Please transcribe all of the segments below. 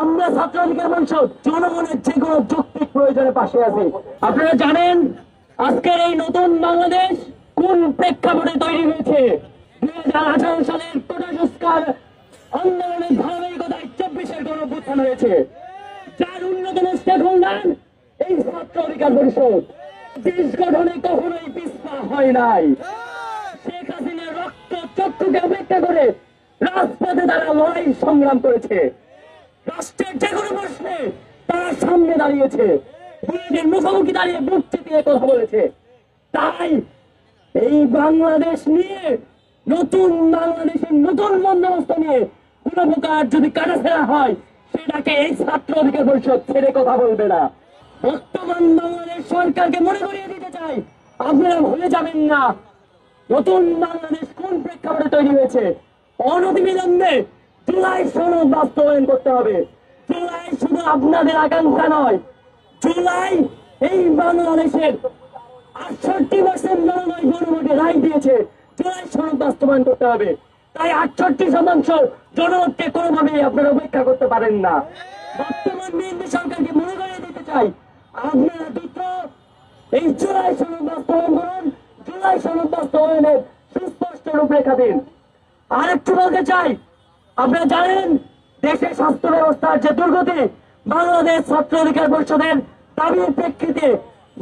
আমরা ছাত্রলীগের মানুষ জনগণের যে কোনো যৌক্তিক প্রয়োজনে পাশে আছি। আপনারা জানেন আজকের এই নতুন বাংলাদেশ কোন প্রেক্ষাপটে তৈরি হয়েছে। 2018 সালের কোটা সংস্কার আন্দোলনের ধারাবাহিকতায় 24-এর গণঅভ্যুত্থান হয়েছে, যার অন্যতম স্টেক হোল্ডার এই ছাত্র অধিকার পরিষদ। দেশ গঠনে কখনোই পিছপা হয় নাই। শেখ হাসিনার রক্ত চক্ষুকে উপেক্ষা করে রাজপথে তারা লড়াই সংগ্রাম করেছে। রাষ্ট্রের যে কোনো প্রশ্নে তারা সামনে দাঁড়িয়েছে, বুলেটের মুখোমুখি দাঁড়িয়ে বুক চিতিয়ে কথা বলেছে। তাই এই বাংলাদেশ নিয়ে, নতুন বাংলাদেশের নতুন বন্দোবস্ত নিয়ে কোন প্রকার যদি কাটাছেড়া হয়, সেটাকে এই ছাত্র অধিকার পরিষদ ছেড়ে কথা বলবে না। বর্তমান বাংলাদেশ সরকারকে মনে করিয়ে দিতে চাই, আপনারা ভুলে যাবেন না নতুন বাংলাদেশ কোন প্রেক্ষাপটে তৈরি হয়েছে। অনতিবিলম্বে জুলাই সনদ বাস্তবায়ন করতে হবে। জুলাই শুধু আপনাদের আকাঙ্ক্ষা নয়, জুলাই এই বাংলাদেশের 68% জনগণ গণভোটে রায় দিয়েছে। জুলাই সনদ বাস্তবায়ন করতে হবে। তাই 68% জনগণকে কোনোভাবেই আপনারা উপেক্ষা করতে পারেন না। বর্তমান বিএনপি সরকারকে মনে করিয়ে দিতে চাই, আপনারা দ্রুত এই জুলাই সনদ বাস্তবায়ন করুন। জুলাই সনদ বাস্তবায়নের সুস্পষ্ট রূপরেখা দিন। আরেকটু বলতে চাই, আপনারা জানেন দেশের স্বাস্থ্য ব্যবস্থার যে দুর্গতি, বাংলাদেশ ছাত্র অধিকার পরিষদের দাবির প্রেক্ষিতে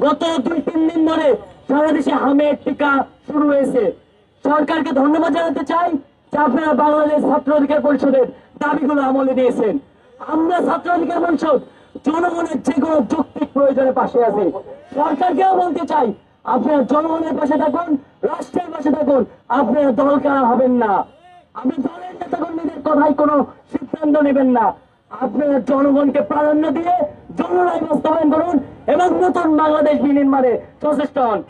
গত 2-3 দিন ধরে সারা দেশে হামের টিকা শুরু হয়েছে। সরকারকে ধন্যবাদ জানাতে চাই যে আপনারা বাংলাদেশ ছাত্র অধিকার পরিষদের দাবিগুলো আমলে নিয়েছেন। আমরা ছাত্র অধিকার পরিষদ জনগণের যে কোনো যৌক্তিক প্রয়োজনে পাশে আছি। সরকারকেও বলতে চাই, আপনারা জনগণের পাশে থাকুন, রাষ্ট্রের পাশে থাকুন, আপনারা দল কারা হবেন না। আপনি দলের নেতা কর্মীদের কথাই কোনো সিদ্ধান্ত নেবেন না। আপনারা জনগণকে প্রাধান্য দিয়ে জনরায় বাস্তবায়ন করুন এবং নতুন বাংলাদেশ বিনির্মাণে সচেষ্ট হন।